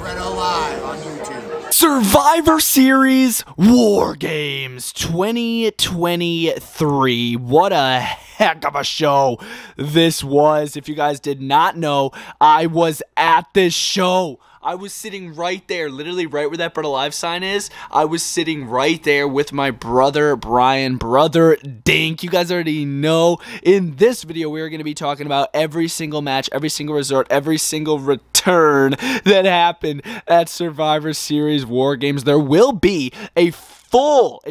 Bretto live on YouTube. Survivor Series War Games 2023. What a heck of a show this was. If you guys did not know, I was at this show. I was sitting right there, literally right where that Bretto Live sign is. I was sitting right there with my brother, Brian, brother Dink. You guys already know. In this video, we're going to be talking about every single match, every single resort, every single return that happened at Survivor Series War Games. There will be a full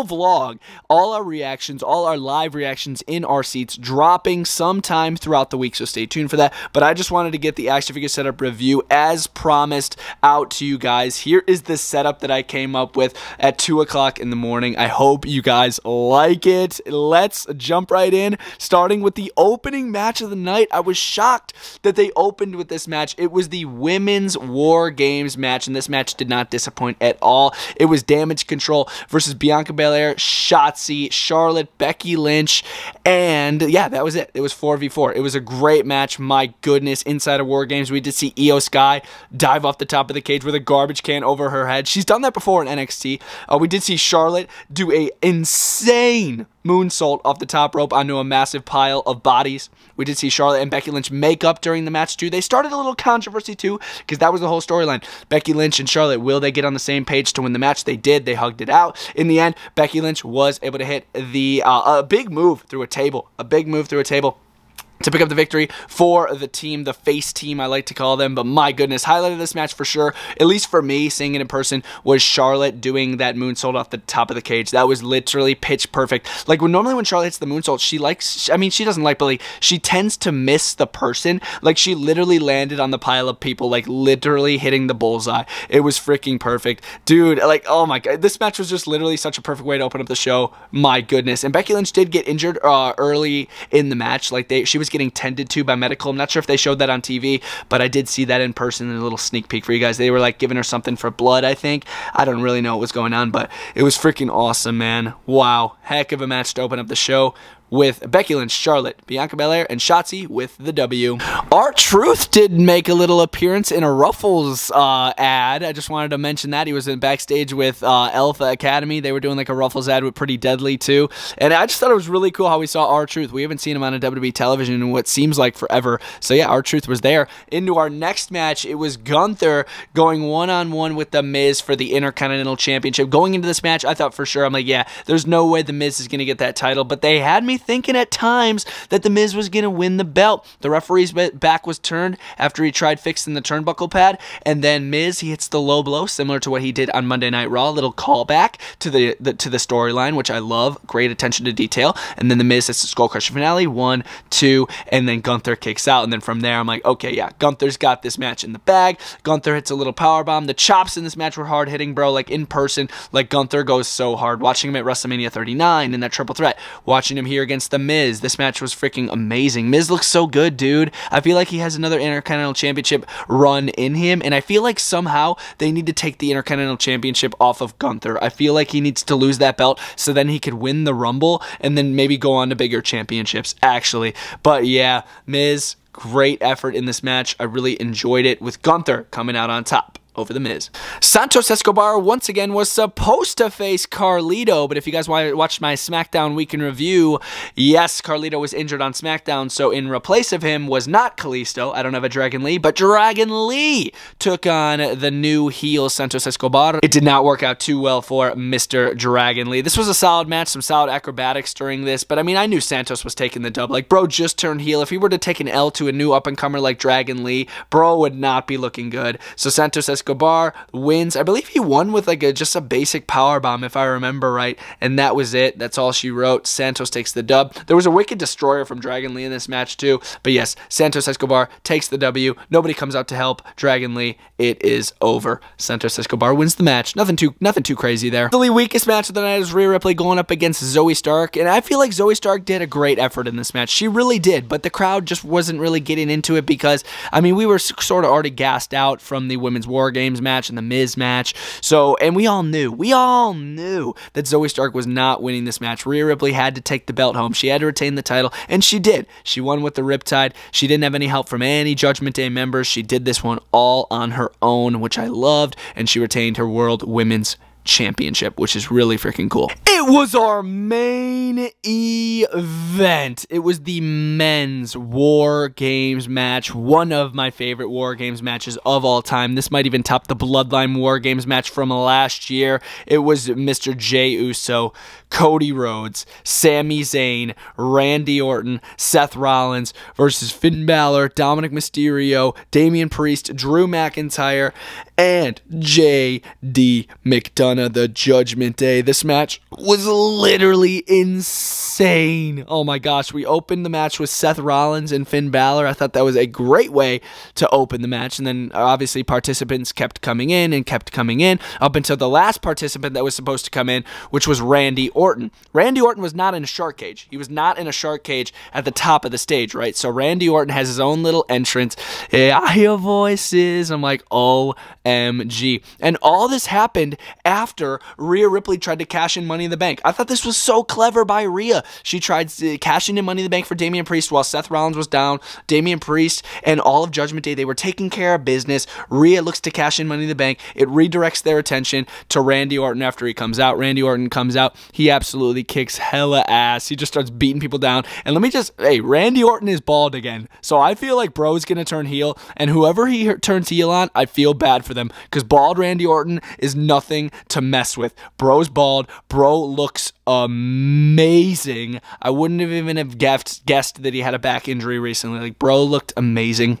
vlog, all our reactions, all our live reactions in our seats, dropping sometime throughout the week, so stay tuned for that. But I just wanted to get the action figure setup review as promised out to you guys. Here is the setup that I came up with at 2 o'clock in the morning. I hope you guys like it. Let's jump right in, starting with the opening match of the night. I was shocked that they opened with this match. It was the Women's War Games match, and this match did not disappoint at all. It was Damage Control versus Bianca Belair, Shotzi, Charlotte, Becky Lynch, and yeah, that was it. It was 4v4. It was a great match. My goodness, inside of War Games, we did see Io Sky dive off the top of the cage with a garbage can over her head. She's done that before in NXT. We did see Charlotte do a insane moonsault off the top rope onto a massive pile of bodies. We did see Charlotte and Becky Lynch make up during the match too. They started a little controversy too, because that was the whole storyline. Becky Lynch and Charlotte, will they get on the same page to win the match? They did. They hugged it out. In the end, Becky Lynch was able to hit the a big move through a table. A big move through a table to pick up the victory for the team, the face team, I like to call them. But my goodness, highlight of this match for sure, at least for me, seeing it in person, was Charlotte doing that moonsault off the top of the cage. That was literally pitch perfect. Like, normally when Charlotte hits the moonsault, she likes, I mean, she doesn't like, but like, she tends to miss the person. Like, she literally landed on the pile of people, like, literally hitting the bullseye. It was freaking perfect. Dude, like, oh my God, this match was just literally such a perfect way to open up the show. My goodness. And Becky Lynch did get injured early in the match. Like, she was getting tended to by medical. I'm not sure if they showed that on TV, but I did see that in person in a little sneak peek for you guys. They were like giving her something for blood, I think. I don't really know what was going on, but it was freaking awesome, man. Wow. Heck of a match to open up the show, with Becky Lynch, Charlotte, Bianca Belair, and Shotzi with the W. R-Truth did make a little appearance in a Ruffles ad. I just wanted to mention that. He was in backstage with Alpha Academy. They were doing like a Ruffles ad with Pretty Deadly too. And I just thought it was really cool how we saw R-Truth. We haven't seen him on a WWE television in what seems like forever. So yeah, R-Truth was there. Into our next match, it was Gunther going one-on-one with The Miz for the Intercontinental Championship. Going into this match, I thought for sure, I'm like, yeah, there's no way The Miz is going to get that title. But they had me thinking at times that The Miz was going to win the belt. The referee's back was turned after he tried fixing the turnbuckle pad, and then Miz, he hits the low blow, similar to what he did on Monday Night Raw. A little callback to the storyline, which I love. Great attention to detail. And then The Miz hits the Skull Crusher finale, 1, 2, and then Gunther kicks out. And then from there, I'm like, okay, yeah, Gunther's got this match in the bag. Gunther hits a little powerbomb. The chops in this match were hard hitting, bro. Like in person, like Gunther goes so hard. Watching him at WrestleMania 39 in that triple threat, watching him here against The Miz. This match was freaking amazing. Miz looks so good, dude. I feel like he has another Intercontinental Championship run in him, and I feel like somehow they need to take the Intercontinental Championship off of Gunther. I feel like he needs to lose that belt so then he could win the Rumble and then maybe go on to bigger championships, actually. But yeah, Miz, great effort in this match. I really enjoyed it, with Gunther coming out on top over The Miz. Santos Escobar once again was supposed to face Carlito, but if you guys watched my SmackDown Week in Review, yes, Carlito was injured on SmackDown, so in replace of him was not Kalisto. I don't have a Dragon Lee, but Dragon Lee took on the new heel Santos Escobar. It did not work out too well for Mr. Dragon Lee. This was a solid match, some solid acrobatics during this, but I mean, I knew Santos was taking the dub. Like, bro just turned heel. If he were to take an L to a new up-and-comer like Dragon Lee, bro would not be looking good. So Santos Escobar wins. I believe he won with like just a basic powerbomb, if I remember right, and that was it. That's all she wrote. Santos takes the dub. There was a Wicked Destroyer from Dragon Lee in this match too, but yes, Santos Escobar takes the W. Nobody comes out to help Dragon Lee. It is over. Santos Escobar wins the match. Nothing too crazy there. The weakest match of the night is Rhea Ripley going up against Zoe Stark, and I feel like Zoe Stark did a great effort in this match. She really did, but the crowd just wasn't really getting into it because, I mean, we were sort of already gassed out from the Women's War War Games match and the Miz match. So, and we all knew that Zoe Stark was not winning this match. Rhea Ripley had to take the belt home. She had to retain the title, and she did. She won with the Riptide. She didn't have any help from any Judgment Day members. She did this one all on her own, which I loved, and she retained her World Women's Championship, which is really freaking cool. It was our main event. It was the men's War Games match, one of my favorite War Games matches of all time. This might even top the Bloodline War Games match from last year. It was Mr. Jey Uso, Cody Rhodes, Sami Zayn, Randy Orton, Seth Rollins versus Finn Balor, Dominic Mysterio, Damian Priest, Drew McIntyre, and J.D. McDonough, the Judgment Day. This match was literally insane. Oh my gosh, we opened the match with Seth Rollins and Finn Balor. I thought that was a great way to open the match, and then obviously participants kept coming in up until the last participant that was supposed to come in, which was Randy Orton. Randy Orton was not in a shark cage. He was not in a shark cage at the top of the stage, right? So Randy Orton has his own little entrance. Hey, I hear voices. I'm like, OMG. And all this happened after Rhea Ripley tried to cash in Money in the Bank. I thought this was so clever by Rhea. She tried cashing in Money in the Bank for Damian Priest while Seth Rollins was down. Damian Priest and all of Judgment Day, they were taking care of business. Rhea looks to cash in Money in the Bank. It redirects their attention to Randy Orton after he comes out. Randy Orton comes out. He absolutely kicks hella ass. He just starts beating people down. And let me just, hey, Randy Orton is bald again. So I feel like bro's going to turn heel. And whoever he turns heel on, I feel bad for them. Because bald Randy Orton is nothing to mess with. Bro's bald. Bro looks amazing. I wouldn't have even have guessed that he had a back injury recently. Like, bro looked amazing.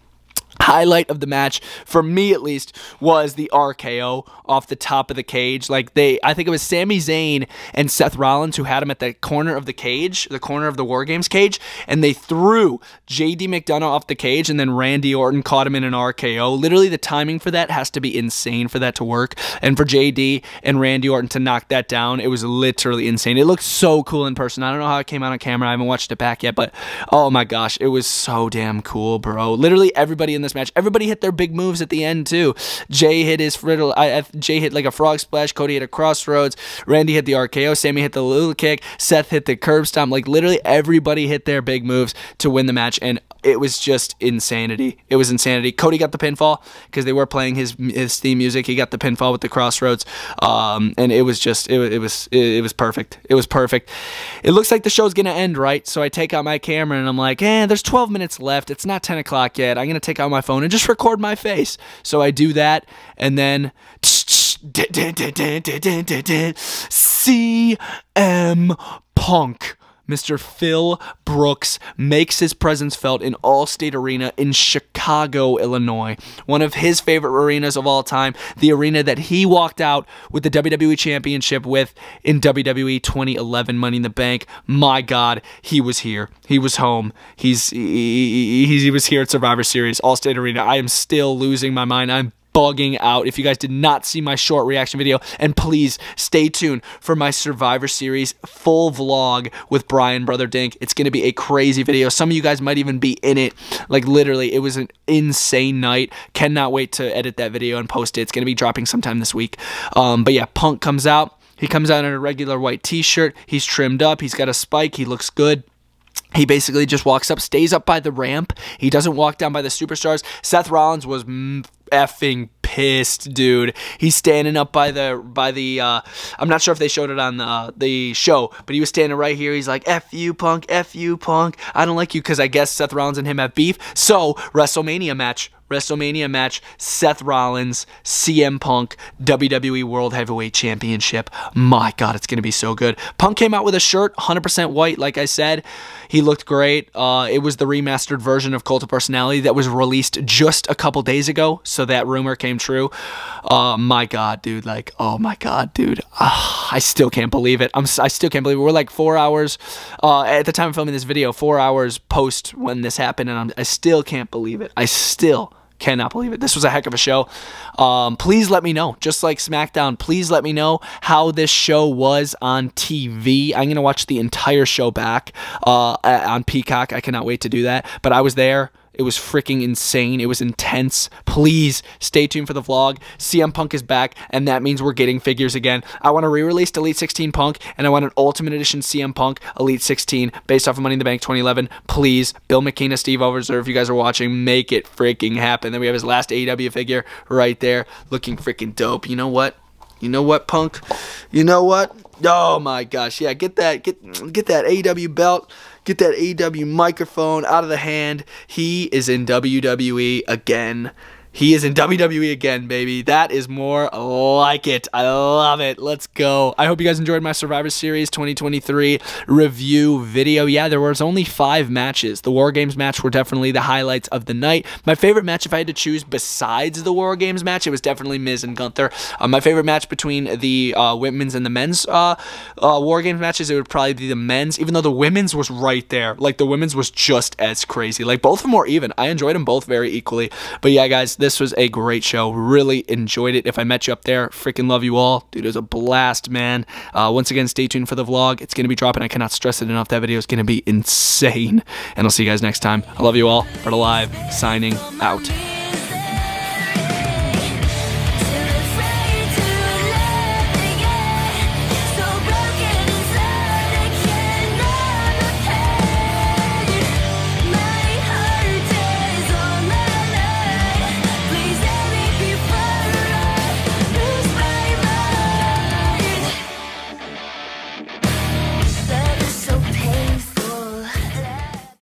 Highlight of the match, for me at least, was the RKO off the top of the cage. Like, I think it was Sami Zayn and Seth Rollins who had him at the corner of the cage, the corner of the War Games cage, and they threw J.D. McDonough off the cage, and then Randy Orton caught him in an RKO. Literally, the timing for that has to be insane for that to work, and for J.D. and Randy Orton to knock that down, it was literally insane. It looked so cool in person. I don't know how it came out on camera. I haven't watched it back yet, but oh my gosh, it was so damn cool, bro. Literally, everybody in this match, everybody hit their big moves at the end too. Jay hit his friddle. Jay hit like a frog splash. Cody hit a crossroads. Randy hit the RKO. Sammy hit the little kick. Seth hit the curb stomp. Like, literally everybody hit their big moves to win the match, and it was just insanity. It was insanity. Cody got the pinfall because they were playing his theme music. He got the pinfall with the crossroads, and it was just it was perfect. It was perfect. It looks like the show's gonna end, right? So I take out my camera and I'm like, there's 12 minutes left. It's not 10 o'clock yet. I'm gonna take out my phone and just record my face. So I do that, and then CM Punk, Mr. Phil Brooks, makes his presence felt in Allstate Arena in Chicago, Illinois. One of his favorite arenas of all time. The arena that he walked out with the WWE Championship with in WWE 2011 Money in the Bank. My God, he was here. He was home. He was here at Survivor Series, Allstate Arena. I am still losing my mind. I'm bugging out. If you guys did not see my short reaction video, and please stay tuned for my Survivor Series full vlog with Brian Brother Dink. It's going to be a crazy video. Some of you guys might even be in it. Like, literally, it was an insane night. Cannot wait to edit that video and post it. It's going to be dropping sometime this week. But yeah, Punk comes out. He comes out in a regular white t-shirt. He's trimmed up. He's got a spike. He looks good. He basically just walks up, stays up by the ramp. He doesn't walk down by the superstars. Seth Rollins was effing pissed, dude. He's standing up by the I'm not sure if they showed it on the show, but he was standing right here. He's like, F you, Punk, F you, Punk. I don't like you, because I guess Seth Rollins and him have beef. So, WrestleMania match, Seth Rollins, CM Punk, WWE World Heavyweight Championship. My God, it's going to be so good. Punk came out with a shirt, 100% white, like I said. He looked great. It was the remastered version of Cult of Personality that was released just a couple days ago, so that rumor came true. My God, dude. Like, oh my God, dude. I still can't believe it. I still can't believe it. We're like 4 hours, at the time of filming this video, 4 hours post when this happened, and I still can't believe it. I still cannot believe it. This was a heck of a show. Please let me know, just like SmackDown, please let me know how this show was on TV. I'm going to watch the entire show back on Peacock. I cannot wait to do that. But I was there. It was freaking insane. It was intense. Please stay tuned for the vlog. CM Punk is back, and that means we're getting figures again. I want a re-released Elite 16 Punk, and I want an Ultimate Edition CM Punk Elite 16 based off of Money in the Bank 2011. Please, Bill McKenna, Steve Overser, if you guys are watching, make it freaking happen. Then we have his last AEW figure right there, looking freaking dope. You know what? You know what, Punk? You know what? Oh my gosh, yeah, get that AEW belt. Get that AEW microphone out of the hand. He is in WWE again. He is in WWE again, baby. That is more like it. I love it. Let's go. I hope you guys enjoyed my Survivor Series 2023 review video. Yeah, there was only 5 matches. The War Games match were definitely the highlights of the night. My favorite match, if I had to choose besides the War Games match, it was definitely Miz and Gunther. My favorite match between the women's and the men's War Games matches, it would probably be the men's, even though the women's was right there. Like, the women's was just as crazy. Like, both of them were even. I enjoyed them both very equally. But yeah, guys, this was a great show. Really enjoyed it. If I met you up there, freaking love you all. Dude, it was a blast, man. Once again, stay tuned for the vlog. It's going to be dropping. I cannot stress it enough. That video is going to be insane. And I'll see you guys next time. I love you all. Bretto Live, signing out.